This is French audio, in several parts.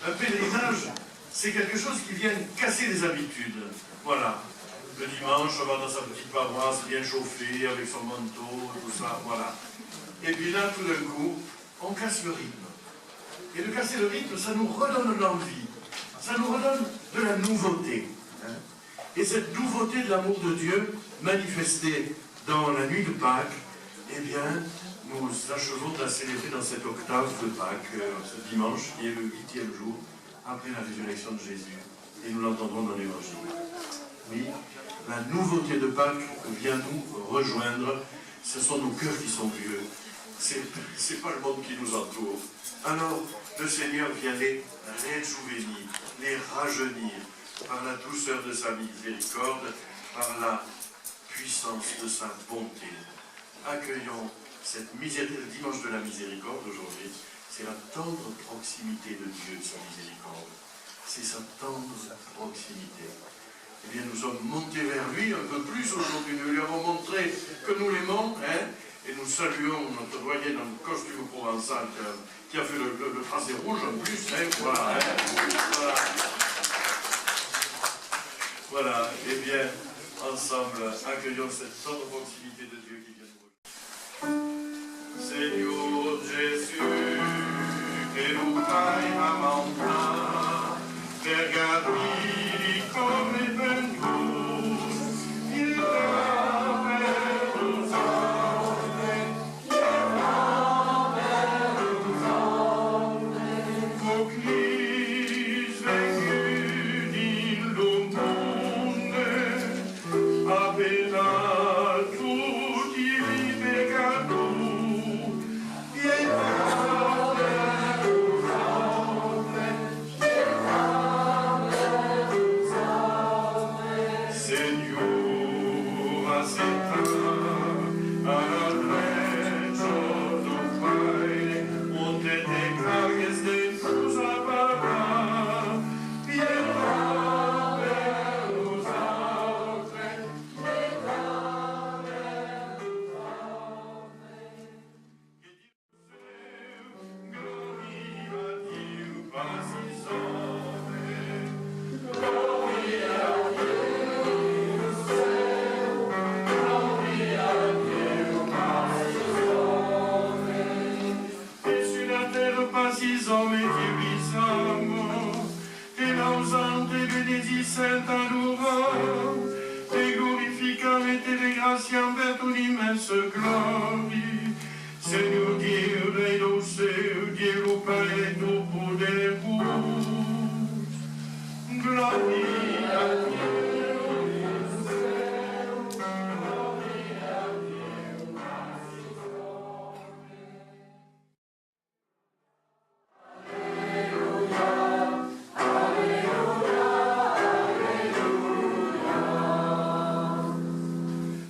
Un pèlerinage, c'est quelque chose qui vient casser les habitudes. Voilà. Le dimanche, on va dans sa petite paroisse, bien chauffée, avec son manteau, tout ça, voilà. Et puis là, tout d'un coup, on casse le rythme. Et de casser le rythme, ça nous redonne l'envie. Ça nous redonne de la nouveauté. Hein. Et cette nouveauté de l'amour de Dieu, manifestée dans la nuit de Pâques, eh bien, nous achevons de la célébrer dans cette octave de Pâques, ce dimanche, qui est le 8e jour, après la résurrection de Jésus. Et nous l'entendrons dans l'Évangile. Oui, la nouveauté de Pâques vient nous rejoindre. Ce sont nos cœurs qui sont vieux. C'est pas le monde qui nous entoure. Alors, le Seigneur vient les réjouvenir, les rajeunir, par la douceur de sa miséricorde, par la puissance de sa bonté. Accueillons cette miséricorde, le dimanche de la miséricorde aujourd'hui, c'est la tendre proximité de Dieu, sa miséricorde. C'est sa tendre proximité. Eh bien, nous sommes montés vers lui un peu plus aujourd'hui. Nous lui avons montré que nous l'aimons, hein, et nous saluons notre doyen dans le costume provençal qui a fait le tracé rouge en plus. Hein, voilà, hein, voilà. Eh bien, ensemble, accueillons cette tendre proximité de Dieu qui vient nous rejoindre. Seigneur Jésus, que nous taille à mantra, regarde-lui comme les vengours, il va vers nous hommes, pour Christ vaincu du monde, appela tout il peccato. Seigneur Dio dei do seu, Dio Pai do poder, gloria a Dio no céu, gloria a Dio nas Aleluia, Aleluia, Aleluia.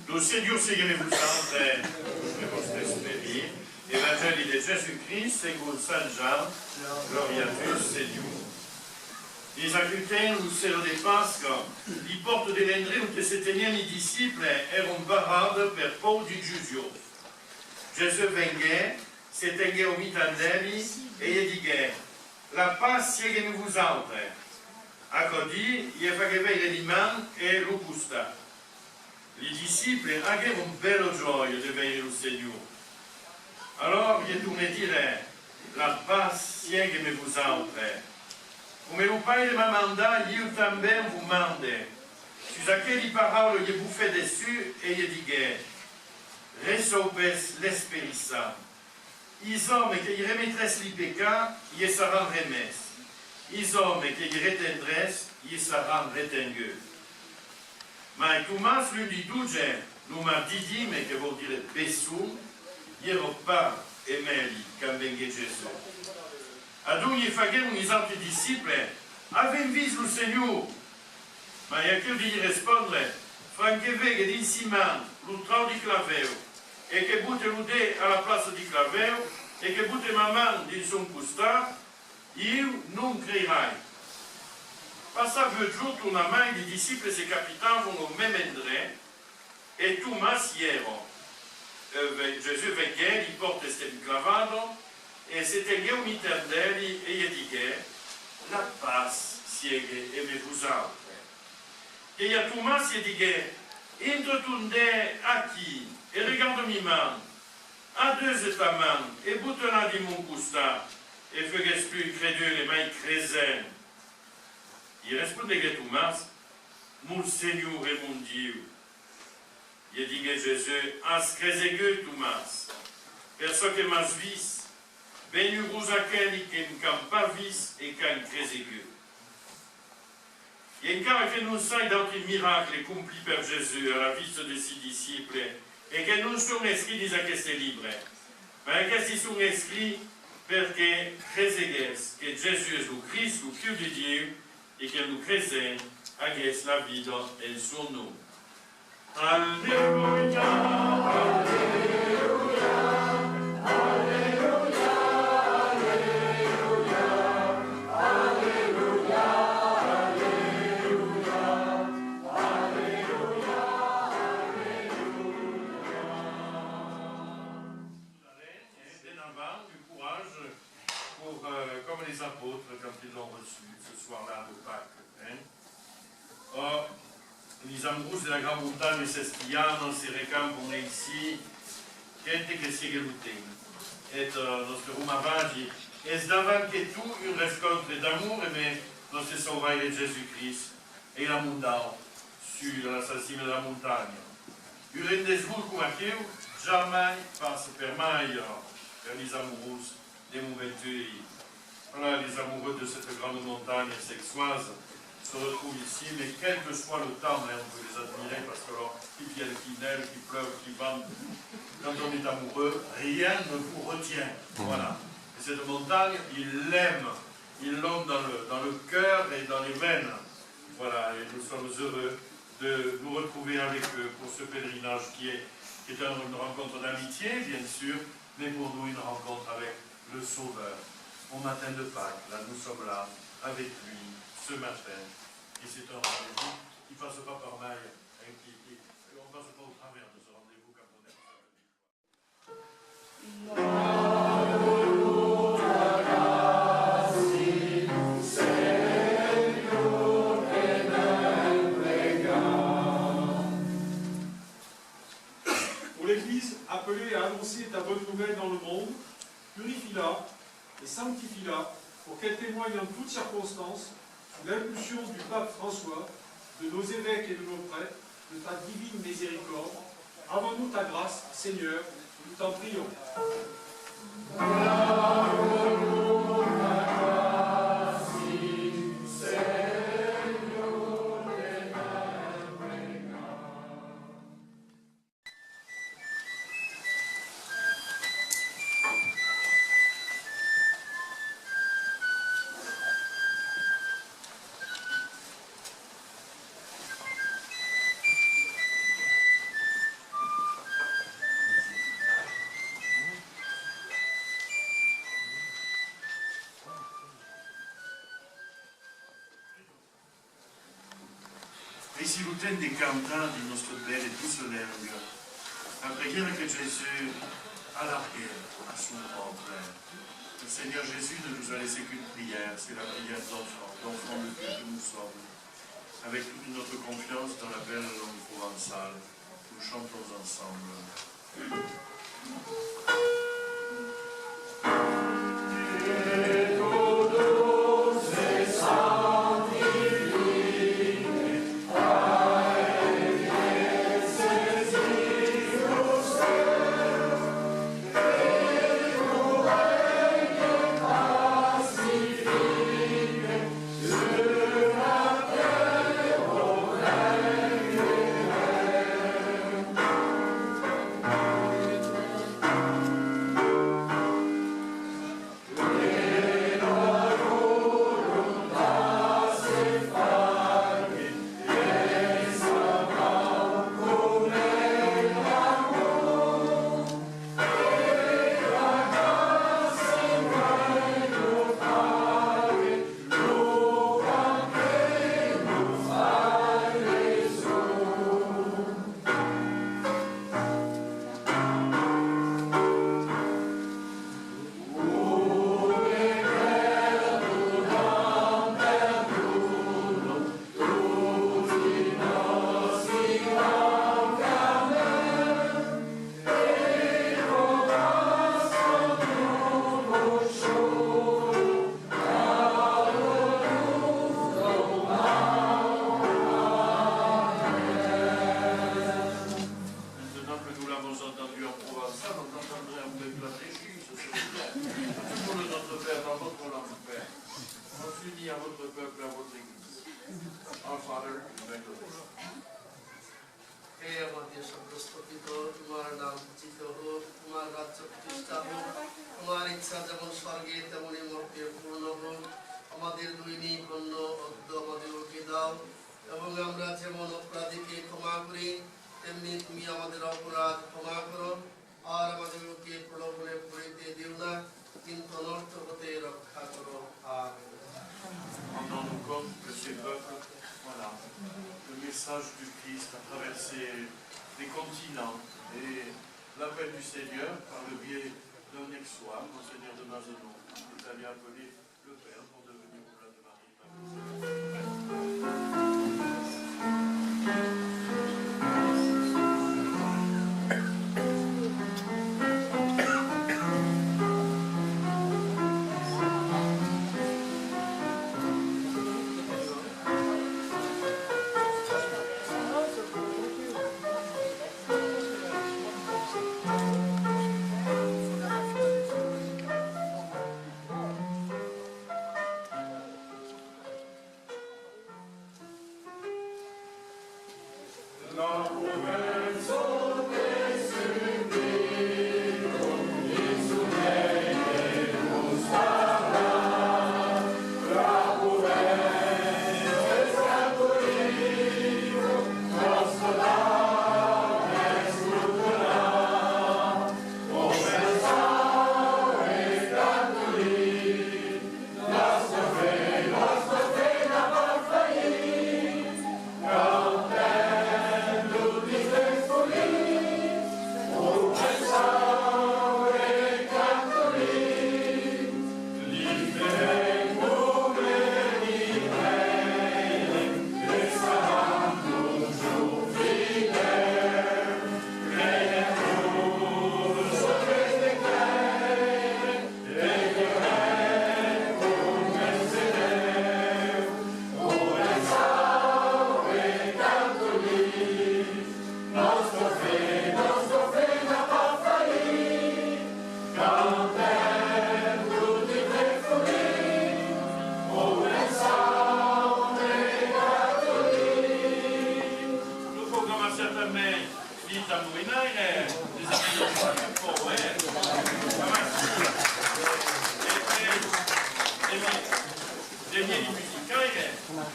Le Seigneur seguirez-vous sempre. Evangelii de Jésus-Christ, según San Jean, gloria a Dio, Seigneur. Ils accueillent le sero de Pasqua, li porte dell'Andrea che se tenían i disciples erano barrati per paura di giudizio. Gesù venne, se tengue au mitandelli e gli disse, la pace sia che vous autres. A così, gli faceva l'imam e lo gusta. I disciples avevano un bello gioia di vedere il Signore. Alors, il est tourné dire, la pace siègue me vous entre. Come o pai de m'amanda, io também vous mande. Sus aquele parole je vous fais dessus, et je digué, resobes l'Esprit Saint. Ils hommes qui y remettresse les péchats, y seront remis. Ils hommes qui y retendresse, y seront retenus. Mais Thomas lui dit douze, nous m'a dit, mais que vous direz Bessou, y pas Emeli, quand vengue Jésus. Adou y fagem les autres disciples, avez vu le Seigneur? Mais y a que lui répondre, franqueve que d'insiman, l'outrau du claveu, et que vous te l'oudez à la place du claveu, et que vous te maman dans son costat, il non crierai. Passa peu de jours, tourne la main, les disciples et ses capitaines vont au même endroit, et Thomas y est. Jésus venait, il porte este clavado, et c'était lié au miterdel, et il dit la pace siège et me vous autres. Et il y a Thomas, il dit introtunde aqui, et regarde mes mains, à deux ta main, et boutonna de mon costat, et fais plus crédule les mains crézen. Il répondait à Thomas, mon Seigneur et mon Dieu. Il dit à Jésus, as crézégueux Thomas, perso que mas vis, venu vous aquel qui ne pas vis et qu'un crézégueux. Il y a un cas que nous sommes dans un miracle accompli par Jésus à la vista de ses disciples, et que nous sommes inscrits dans ce livre. Mais qu'est-ce sont inscrits parce que crézégueux, que Jésus est le Christ, le Fils de Dieu, et que nous créons à la vie en son nom. Alléluia, Alléluia, Alléluia, Alléluia, Alléluia, Alléluia, Alléluia, Alléluia. Du courage pour, comme les apôtres quand ils l'ont reçu ce soir-là de Pâques. Or, les amoureux de la grande montagne Sespiano, ces récams qu'on est ici, gente che si lutin. Et notre rumavagi est d'avant que tout une rencontre d'amour, mais notre sauveur est Jésus-Christ et la montagne sur la cime de la montagne. Une des jours comme aquel, jamais passe per mai vers les amoureux des mouvements. Voilà, les amoureux de cette grande montagne sexoise se retrouvent ici, mais quel que soit le temps, on peut les admirer parce que alors, qu'il vienne, qu'il neige, qu'il pleuve, qu'il vente, quand on est amoureux, rien ne vous retient. Voilà. Et cette montagne, il l'aime, il l'ont dans le cœur et dans les veines. Voilà, et nous sommes heureux de nous retrouver avec eux pour ce pèlerinage qui est une rencontre d'amitié, bien sûr, mais pour nous une rencontre avec le Sauveur. Au matin de Pâques, là, nous sommes là avec lui ce matin. Et c'est un rendez-vous qui ne passe pas par maille, on ne passe pas au travers de ce rendez-vous quand on est Pour l'Église, appelée à annoncer ta bonne nouvelle dans le monde, purifie-la et sanctifie-la pour qu'elle témoigne en toutes circonstances, sous l'impulsion du pape François, de nos évêques et de nos prêtres, de ta divine miséricorde. Rends-nous ta grâce, Seigneur, nous t'en prions. si vous êtes des cantants de notre belle et douce langue, la prière que Jésus a larguée à son peuple. Le Seigneur Jésus ne nous a laissé qu'une prière, c'est la prière d'enfant de Dieu que nous sommes. Avec toute notre confiance dans la belle langue provençale, nous chantons ensemble. Dieu à votre peuple, à votre Église. Our Father, in heaven. হে আমাদের সর্বস্থপিত, তোমার নাম পূজিত হোক, তোমার রাজ্য প্রতিষ্ঠা হোক, তোমার ইচ্ছা যেমন স্বর্গে তেমনি মর্তে পূর্ণ হোক। আমাদের দৈনিক অন্ন অদ্য আমাদেরকে দাও, এবং আমরা যেমন অপরাধীকে ক্ষমা করি তেমনি তুমি আমাদের অপরাধ ক্ষমা করো। আর আমাদেরকে প্রলোভনে পড়িতে দিও না, কিন্তু অনর্থ হতে রক্ষা করো। Amen. Rendons-nous compte que ces peuples, voilà, le message du Christ a traversé les continents et l'appel du Seigneur par le biais d'un ex-roi, Monseigneur de Mazenot, est allé appeler le Père pour devenir au plat de Marie.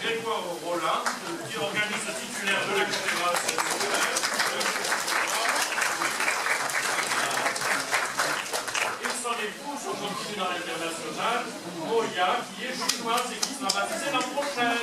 Grégoire Roland, qui organise le titulaire de la cathédrale Saint-Omer. Et son épouse, on continue dans l'international, Moya, qui est chinoise et qui sera baptisée l'an prochain.